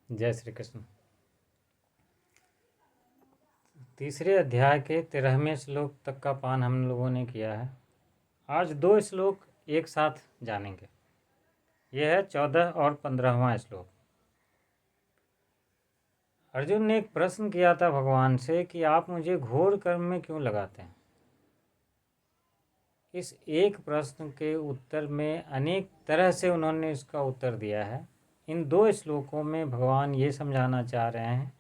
जय श्री कृष्ण। तीसरे अध्याय के 13वें श्लोक तक का पान हम लोगों ने किया है। आज 2 श्लोक एक साथ जानेंगे। यह है 14 और 15वां श्लोक। अर्जुन ने एक प्रश्न किया था भगवान से कि आप मुझे घोर कर्म में क्यों लगाते हैं। इस एक प्रश्न के उत्तर में अनेक तरह से उन्होंने इसका उत्तर दिया है। इन 2 श्लोकों में भगवान ये समझाना चाह रहे हैं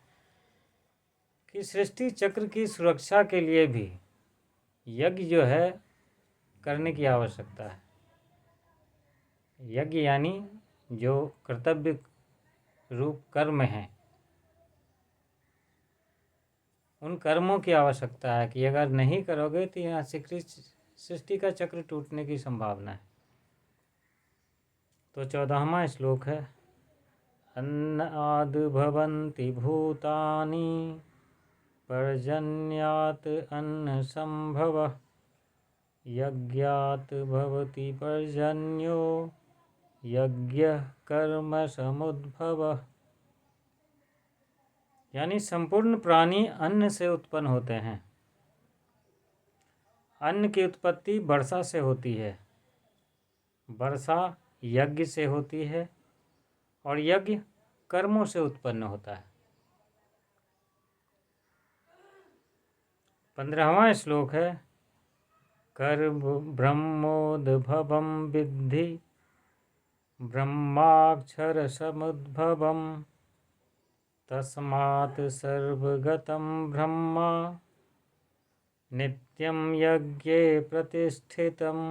कि सृष्टि चक्र की सुरक्षा के लिए भी यज्ञ जो है करने की आवश्यकता है। यज्ञ यानी जो कर्तव्य रूप कर्म हैं, उन कर्मों की आवश्यकता है कि अगर नहीं करोगे तो यहाँ सृष्टि का चक्र टूटने की संभावना है। तो 14वां श्लोक है, अन्नाद् भवन्ति भूतानि पर्जन्यात् अन्न संभवः यज्ञात् भवति पर्जन्यो यज्ञः कर्म समुद्भवः। यानी संपूर्ण प्राणी अन्न से उत्पन्न होते हैं। अन्न की उत्पत्ति वर्षा से होती है, वर्षा यज्ञ से होती है और यज्ञ कर्मों से उत्पन्न होता है। 15वां श्लोक है, कर्म ब्रह्मोद्भवं विद्धि ब्रह्माक्षर समुद्भवं तस्मात् सर्वगतं ब्रह्म नित्यं यज्ञे प्रतिष्ठितम्।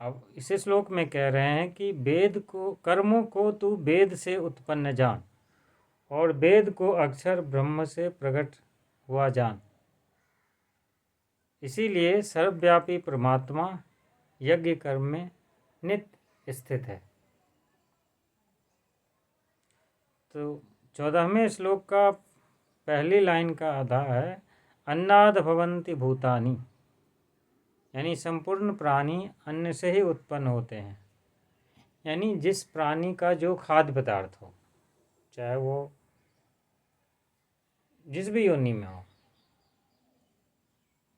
अब इस श्लोक में कह रहे हैं कि वेद को, कर्मों को तू वेद से उत्पन्न जान और वेद को अक्षर ब्रह्म से प्रकट हुआ जान। इसीलिए सर्वव्यापी परमात्मा यज्ञ कर्म में नित्य स्थित है। तो 14वें श्लोक का पहली लाइन का आधा है, अन्नाद् भवन्ति भूतानि, यानी संपूर्ण प्राणी अन्न से ही उत्पन्न होते हैं। यानी जिस प्राणी का जो खाद्य पदार्थ हो, चाहे वो जिस भी योनि में हो,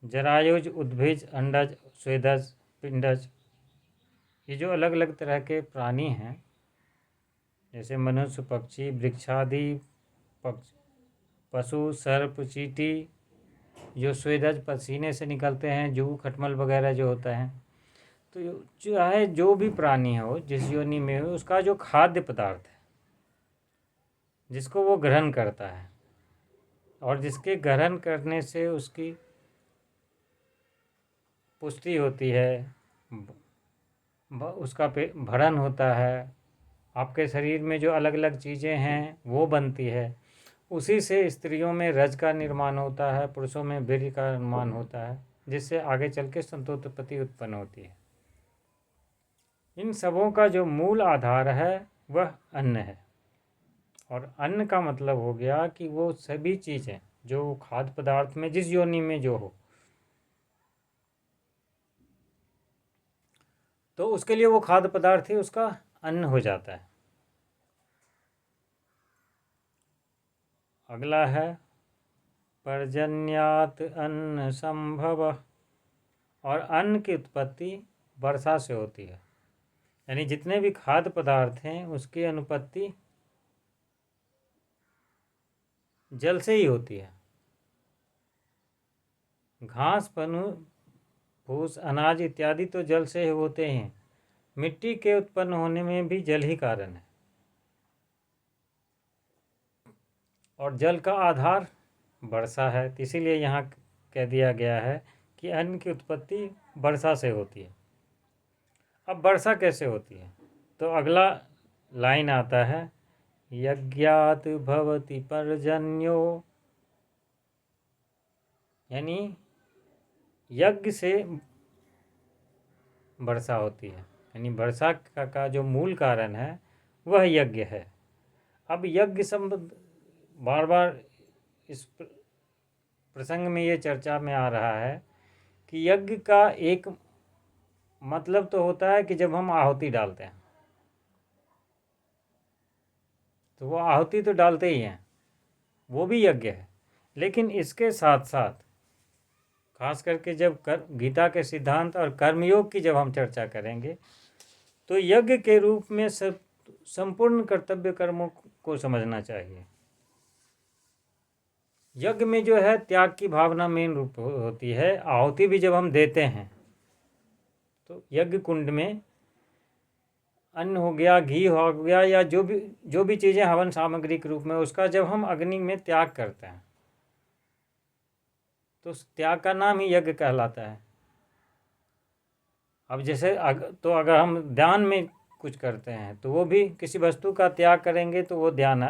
जरायुज, उद्भिज, अंडज, स्वेदज, पिंडज, ये जो अलग अलग तरह के प्राणी हैं, जैसे मनुष्य, पक्षी, वृक्षादि पशु, सर्प, चींटी, जो स्वेदज पसीने से निकलते हैं, जू, खटमल वगैरह जो होता है। तो चाहे जो भी प्राणी हो, जिस योनि में हो, उसका जो खाद्य पदार्थ है जिसको वो ग्रहण करता है और जिसके ग्रहण करने से उसकी पुष्टि होती है, उसका भरण होता है, आपके शरीर में जो अलग अलग चीज़ें हैं वो बनती है। उसी से स्त्रियों में रज का निर्माण होता है, पुरुषों में वीर्य का निर्माण होता है, जिससे आगे चल के संतानोत्पत्ति उत्पन्न होती है। इन सबों का जो मूल आधार है वह अन्न है। और अन्न का मतलब हो गया कि वो सभी चीज़ें जो खाद्य पदार्थ में जिस योनि में जो हो, तो उसके लिए वो खाद्य पदार्थ ही उसका अन्न हो जाता है। अगला है, पर्जन्यात् अन्न संभवः, और अन्न की उत्पत्ति वर्षा से होती है। यानी जितने भी खाद्य पदार्थ हैं उसकी अनुपत्ति जल से ही होती है। घास, फूस, अनाज इत्यादि तो जल से होते हैं। मिट्टी के उत्पन्न होने में भी जल ही कारण है। और जल का आधार वर्षा है, तो इसीलिए यहाँ कह दिया गया है कि अन्न की उत्पत्ति वर्षा से होती है। अब वर्षा कैसे होती है? तो अगला लाइन आता है, यज्ञात् भवति पर्जन्यो, यानी यज्ञ से वर्षा होती है। यानी वर्षा का जो मूल कारण है वह यज्ञ है। अब यज्ञ संबंध बार बार इस प्रसंग में ये चर्चा में आ रहा है कि यज्ञ का एक मतलब तो होता है कि जब हम आहुति डालते हैं, तो वो आहुति तो डालते ही हैं, वो भी यज्ञ है। लेकिन इसके साथ साथ खास करके जब गीता के सिद्धांत और कर्मयोग की जब हम चर्चा करेंगे तो यज्ञ के रूप में सब संपूर्ण कर्तव्य कर्मों को समझना चाहिए। यज्ञ में जो है त्याग की भावना मेन रूप होती है। आहुति भी जब हम देते हैं तो यज्ञ कुंड में अन्न हो गया, घी हो गया, या जो भी चीज़ें हवन सामग्री के रूप में, उसका जब हम अग्नि में त्याग करते हैं तो उस त्याग का नाम ही यज्ञ कहलाता है। अब जैसे तो अगर हम ध्यान में कुछ करते हैं तो वो भी किसी वस्तु का त्याग करेंगे तो वो ध्यान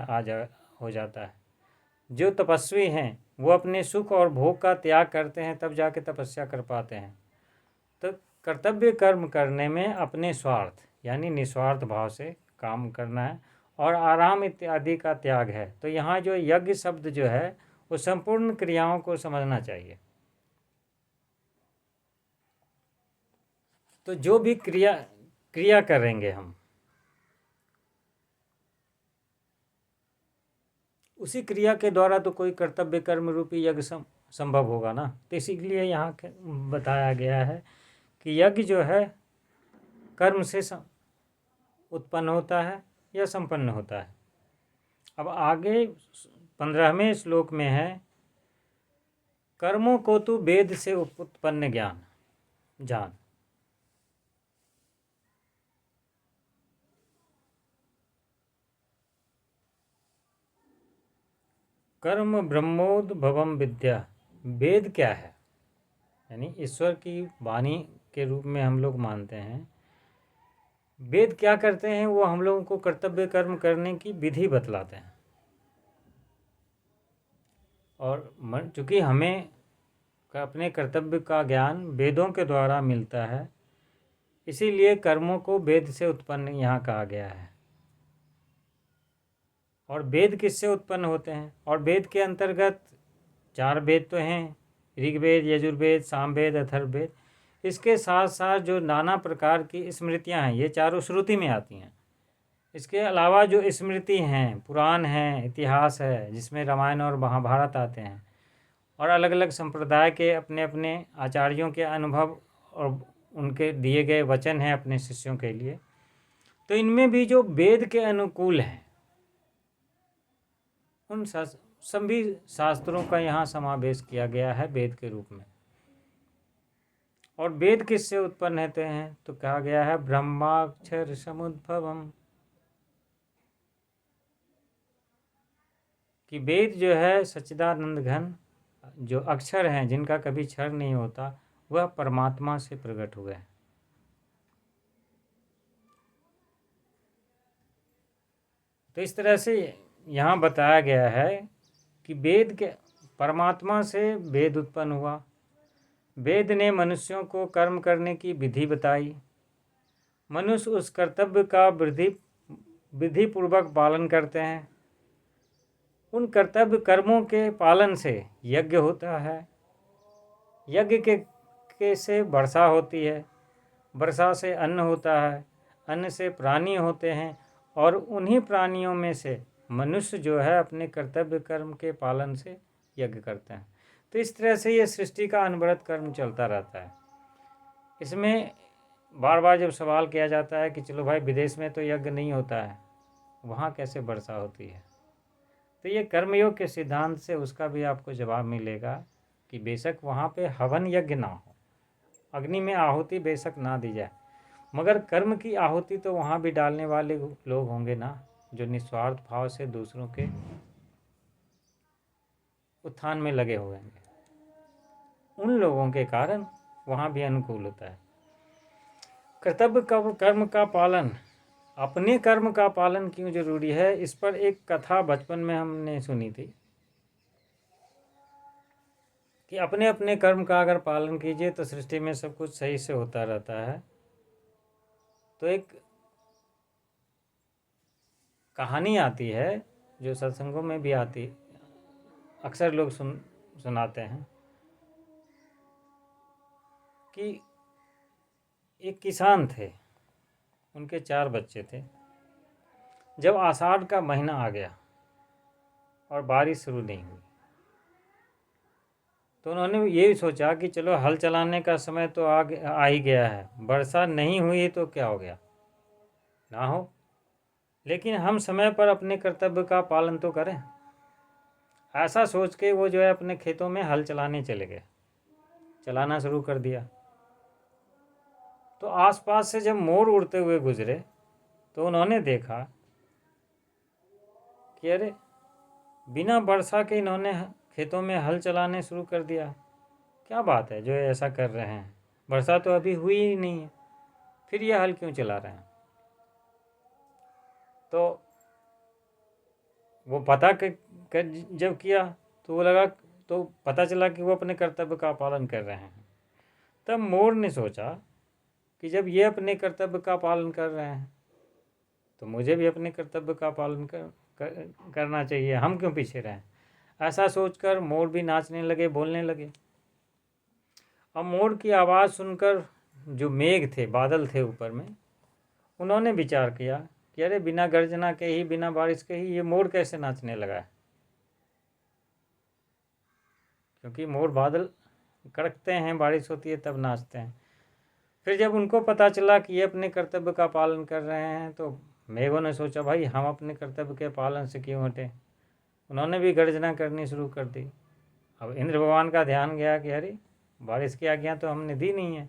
हो जाता है। जो तपस्वी हैं वो अपने सुख और भोग का त्याग करते हैं तब जाके तपस्या कर पाते हैं। तो कर्तव्य कर्म करने में अपने स्वार्थ यानी निस्वार्थ भाव से काम करना है और आराम इत्यादि का त्याग है। तो यहाँ जो यज्ञ शब्द जो है वो संपूर्ण क्रियाओं को समझना चाहिए। तो जो भी क्रिया करेंगे हम, उसी क्रिया के द्वारा तो कोई कर्तव्य कर्म रूपी यज्ञ संभव होगा ना। तो इसीलिए यहाँ बताया गया है कि यज्ञ जो है कर्म से उत्पन्न होता है या संपन्न होता है। अब आगे 15वें श्लोक में है, कर्मों को तू वेद से उत्पन्न ज्ञान जान। कर्म ब्रह्मोद्भवम विद्या। वेद क्या है? यानी ईश्वर की वाणी के रूप में हम लोग मानते हैं। वेद क्या करते हैं? वो हम लोगों को कर्तव्य कर्म करने की विधि बतलाते हैं। और चूँकि हमें अपने कर्तव्य का ज्ञान वेदों के द्वारा मिलता है, इसीलिए कर्मों को वेद से उत्पन्न यहाँ कहा गया है। और वेद किससे उत्पन्न होते हैं? और वेद के अंतर्गत 4 वेद तो हैं, ऋग्वेद, यजुर्वेद, सामवेद, अथर्ववेद। इसके साथ साथ जो नाना प्रकार की स्मृतियाँ हैं, ये चारों श्रुति में आती हैं। इसके अलावा जो स्मृति हैं, पुराण हैं, इतिहास है, जिसमें रामायण और महाभारत आते हैं, और अलग अलग संप्रदाय के अपने अपने आचार्यों के अनुभव और उनके दिए गए वचन हैं अपने शिष्यों के लिए। तो इनमें भी जो वेद के अनुकूल हैं, उन सभी शास्त्रों का यहाँ समावेश किया गया है वेद के रूप में। और वेद किससे उत्पन्न होते हैं? तो कहा गया है ब्रह्माक्षर समुद्भवम, कि वेद जो है सच्चिदानंद घन जो अक्षर हैं, जिनका कभी क्षर नहीं होता, वह परमात्मा से प्रकट हुए हैं। तो इस तरह से यहाँ बताया गया है कि वेद के परमात्मा से वेद उत्पन्न हुआ। वेद ने मनुष्यों को कर्म करने की विधि बताई। मनुष्य उस कर्तव्य का विधि पूर्वक पालन करते हैं। उन कर्तव्य कर्मों के पालन से यज्ञ होता है। यज्ञ के से वर्षा होती है, वर्षा से अन्न होता है, अन्न से प्राणी होते हैं, और उन्हीं प्राणियों में से मनुष्य जो है अपने कर्तव्य कर्म के पालन से यज्ञ करते हैं। तो इस तरह से ये सृष्टि का अनवरत कर्म चलता रहता है। इसमें बार बार जब सवाल किया जाता है कि चलो भाई विदेश में तो यज्ञ नहीं होता है, वहाँ कैसे वर्षा होती है? तो ये कर्मयोग के सिद्धांत से उसका भी आपको जवाब मिलेगा कि बेशक वहाँ पे हवन यज्ञ ना हो, अग्नि में आहुति बेशक ना दी जाए, मगर कर्म की आहुति तो वहाँ भी डालने वाले लोग होंगे ना, जो निस्वार्थ भाव से दूसरों के उत्थान में लगे हुए हैं। उन लोगों के कारण वहाँ भी अनुकूल होता है। कर्तव्य कर्म का पालन, अपने कर्म का पालन क्यों जरूरी है, इस पर एक कथा बचपन में हमने सुनी थी कि अपने अपने कर्म का अगर पालन कीजिए तो सृष्टि में सब कुछ सही से होता रहता है। तो एक कहानी आती है जो सत्संगों में भी आती, अक्सर लोग सुनाते हैं कि एक किसान थे, उनके 4 बच्चे थे। जब आषाढ़ का महीना आ गया और बारिश शुरू नहीं हुई, तो उन्होंने ये सोचा कि चलो हल चलाने का समय तो आ ही गया है, वर्षा नहीं हुई तो क्या हो गया, ना हो, लेकिन हम समय पर अपने कर्तव्य का पालन तो करें। ऐसा सोच के वो जो है अपने खेतों में हल चलाने चले गए, चलाना शुरू कर दिया। तो आसपास से जब मोर उड़ते हुए गुजरे तो उन्होंने देखा कि अरे, बिना वर्षा के इन्होंने खेतों में हल चलाने शुरू कर दिया, क्या बात है जो ये ऐसा कर रहे हैं, वर्षा तो अभी हुई ही नहीं है, फिर ये हल क्यों चला रहे हैं। तो वो पता जब किया तो वो लगा, तो पता चला कि वो अपने कर्तव्य का पालन कर रहे हैं। तब मोर ने सोचा कि जब ये अपने कर्तव्य का पालन कर रहे हैं तो मुझे भी अपने कर्तव्य का पालन करना चाहिए, हम क्यों पीछे रहें। ऐसा सोचकर मोर भी नाचने लगे, बोलने लगे। अब मोर की आवाज़ सुनकर जो मेघ थे, बादल थे ऊपर में, उन्होंने विचार किया कि अरे, बिना गर्जना के ही, बिना बारिश के ही ये मोर कैसे नाचने लगा है। क्योंकि मोर बादल कड़कते हैं, बारिश होती है तब नाचते हैं। फिर जब उनको पता चला कि ये अपने कर्तव्य का पालन कर रहे हैं तो मेघों ने सोचा, भाई हम अपने कर्तव्य के पालन से क्यों हटें। उन्होंने भी गर्जना करनी शुरू कर दी। अब इंद्र भगवान का ध्यान गया कि अरे, बारिश की आज्ञा तो हमने दी नहीं है,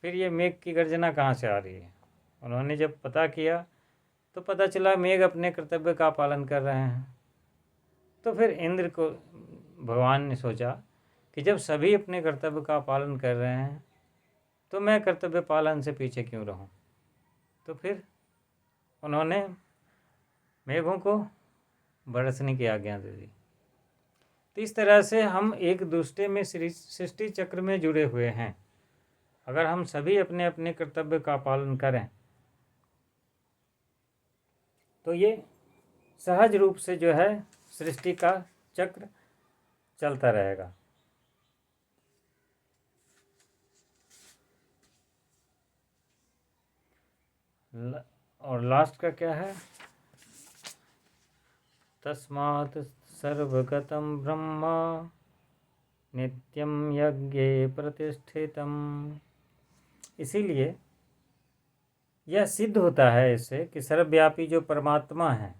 फिर ये मेघ की गर्जना कहाँ से आ रही है। उन्होंने जब पता किया तो पता चला मेघ अपने कर्तव्य का पालन कर रहे हैं। तो फिर इंद्र को भगवान ने सोचा कि जब सभी अपने कर्तव्य का पालन कर रहे हैं तो मैं कर्तव्य पालन से पीछे क्यों रहूं। तो फिर उन्होंने मेघों को बरसने की आज्ञा दे दी। तो इस तरह से हम एक दूसरे में सृष्टि चक्र में जुड़े हुए हैं। अगर हम सभी अपने अपने कर्तव्य का पालन करें तो ये सहज रूप से जो है सृष्टि का चक्र चलता रहेगा। और लास्ट का क्या है, तस्मात् सर्वगतं ब्रह्म नित्यं यज्ञे प्रतिष्ठितम्। इसीलिए यह सिद्ध होता है इससे कि सर्वव्यापी जो परमात्मा है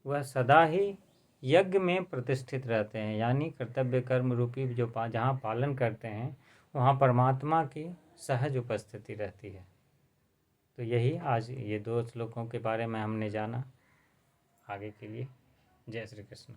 वह सदा ही यज्ञ में प्रतिष्ठित रहते हैं, यानी कर्तव्य कर्म रूपी जो जहाँ पालन करते हैं वहाँ परमात्मा की सहज उपस्थिति रहती है। तो यही आज ये 2 श्लोकों के बारे में हमने जाना। आगे के लिए जय श्री कृष्ण।